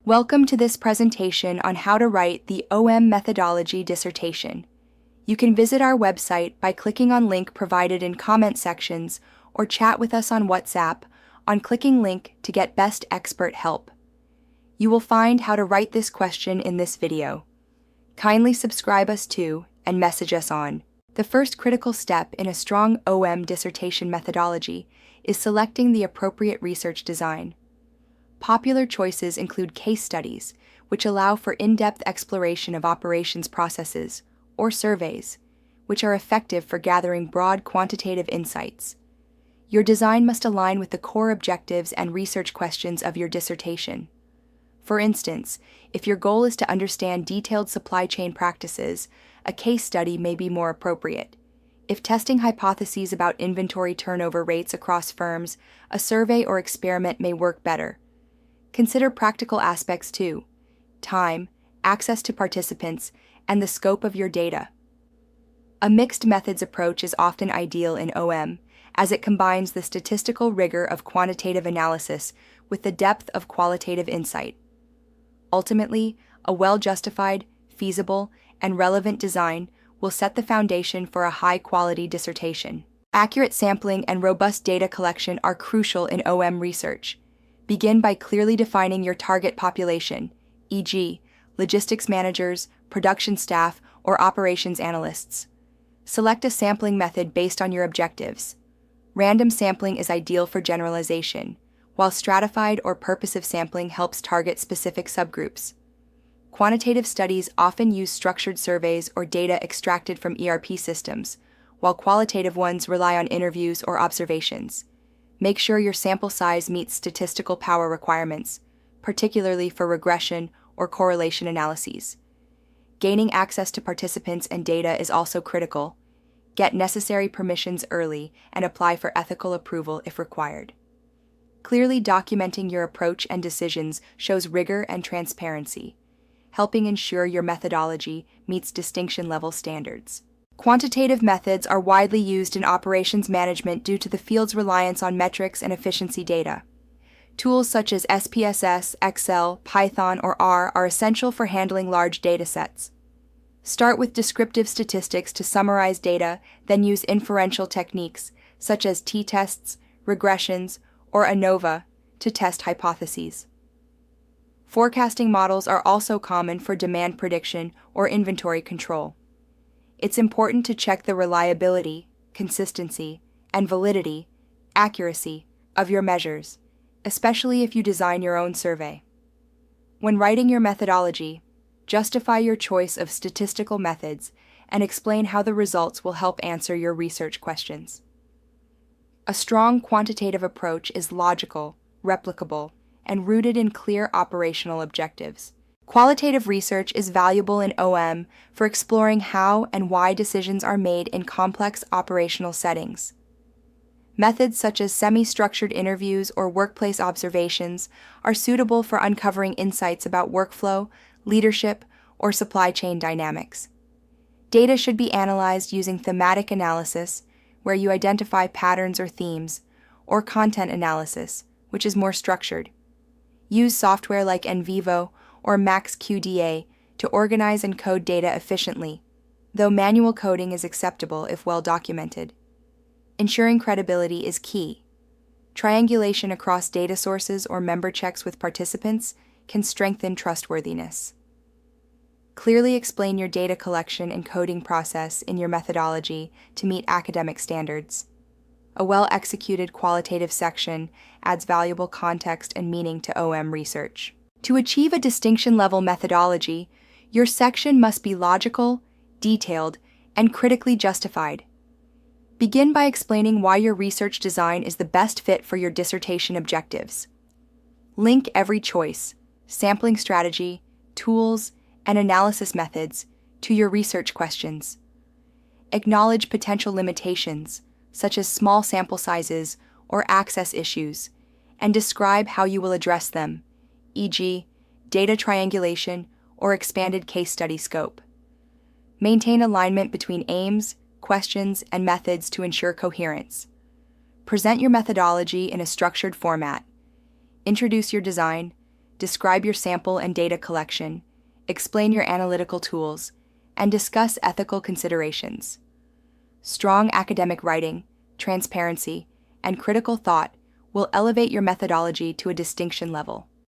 Welcome to this presentation on how to write the OM methodology dissertation. You can visit our website by clicking on link provided in comment sections or chat with us on WhatsApp on clicking link to get best expert help. You will find how to write this question in this video. Kindly subscribe us to and message us on. The first critical step in a strong OM dissertation methodology is selecting the appropriate research design. Popular choices include case studies, which allow for in-depth exploration of operations processes, or surveys, which are effective for gathering broad quantitative insights. Your design must align with the core objectives and research questions of your dissertation. For instance, if your goal is to understand detailed supply chain practices, a case study may be more appropriate. If testing hypotheses about inventory turnover rates across firms, a survey or experiment may work better. Consider practical aspects too: time, access to participants, and the scope of your data. A mixed methods approach is often ideal in OM, as it combines the statistical rigor of quantitative analysis with the depth of qualitative insight. Ultimately, a well-justified, feasible, and relevant design will set the foundation for a high-quality dissertation. Accurate sampling and robust data collection are crucial in OM research. Begin by clearly defining your target population, e.g., logistics managers, production staff, or operations analysts. Select a sampling method based on your objectives. Random sampling is ideal for generalization, while stratified or purposive sampling helps target specific subgroups. Quantitative studies often use structured surveys or data extracted from ERP systems, while qualitative ones rely on interviews or observations. Make sure your sample size meets statistical power requirements, particularly for regression or correlation analyses. Gaining access to participants and data is also critical. Get necessary permissions early and apply for ethical approval if required. Clearly documenting your approach and decisions shows rigor and transparency, helping ensure your methodology meets distinction-level standards. Quantitative methods are widely used in operations management due to the field's reliance on metrics and efficiency data. Tools such as SPSS, Excel, Python, or R are essential for handling large data sets. Start with descriptive statistics to summarize data, then use inferential techniques such as t-tests, regressions, or ANOVA to test hypotheses. Forecasting models are also common for demand prediction or inventory control. It's important to check the reliability, consistency, and validity, accuracy of your measures, especially if you design your own survey. When writing your methodology, justify your choice of statistical methods and explain how the results will help answer your research questions. A strong quantitative approach is logical, replicable, and rooted in clear operational objectives. Qualitative research is valuable in OM for exploring how and why decisions are made in complex operational settings. Methods such as semi-structured interviews or workplace observations are suitable for uncovering insights about workflow, leadership, or supply chain dynamics. Data should be analyzed using thematic analysis, where you identify patterns or themes, or content analysis, which is more structured. Use software like NVivo or MaxQDA to organize and code data efficiently, though manual coding is acceptable if well documented. Ensuring credibility is key. Triangulation across data sources or member checks with participants can strengthen trustworthiness. Clearly explain your data collection and coding process in your methodology to meet academic standards. A well-executed qualitative section adds valuable context and meaning to OM research. To achieve a distinction-level methodology, your section must be logical, detailed, and critically justified. Begin by explaining why your research design is the best fit for your dissertation objectives. Link every choice, sampling strategy, tools, and analysis methods to your research questions. Acknowledge potential limitations, such as small sample sizes or access issues, and describe how you will address them, e.g., data triangulation or expanded case study scope. Maintain alignment between aims, questions, and methods to ensure coherence. Present your methodology in a structured format. Introduce your design, describe your sample and data collection, explain your analytical tools, and discuss ethical considerations. Strong academic writing, transparency, and critical thought will elevate your methodology to a distinction level.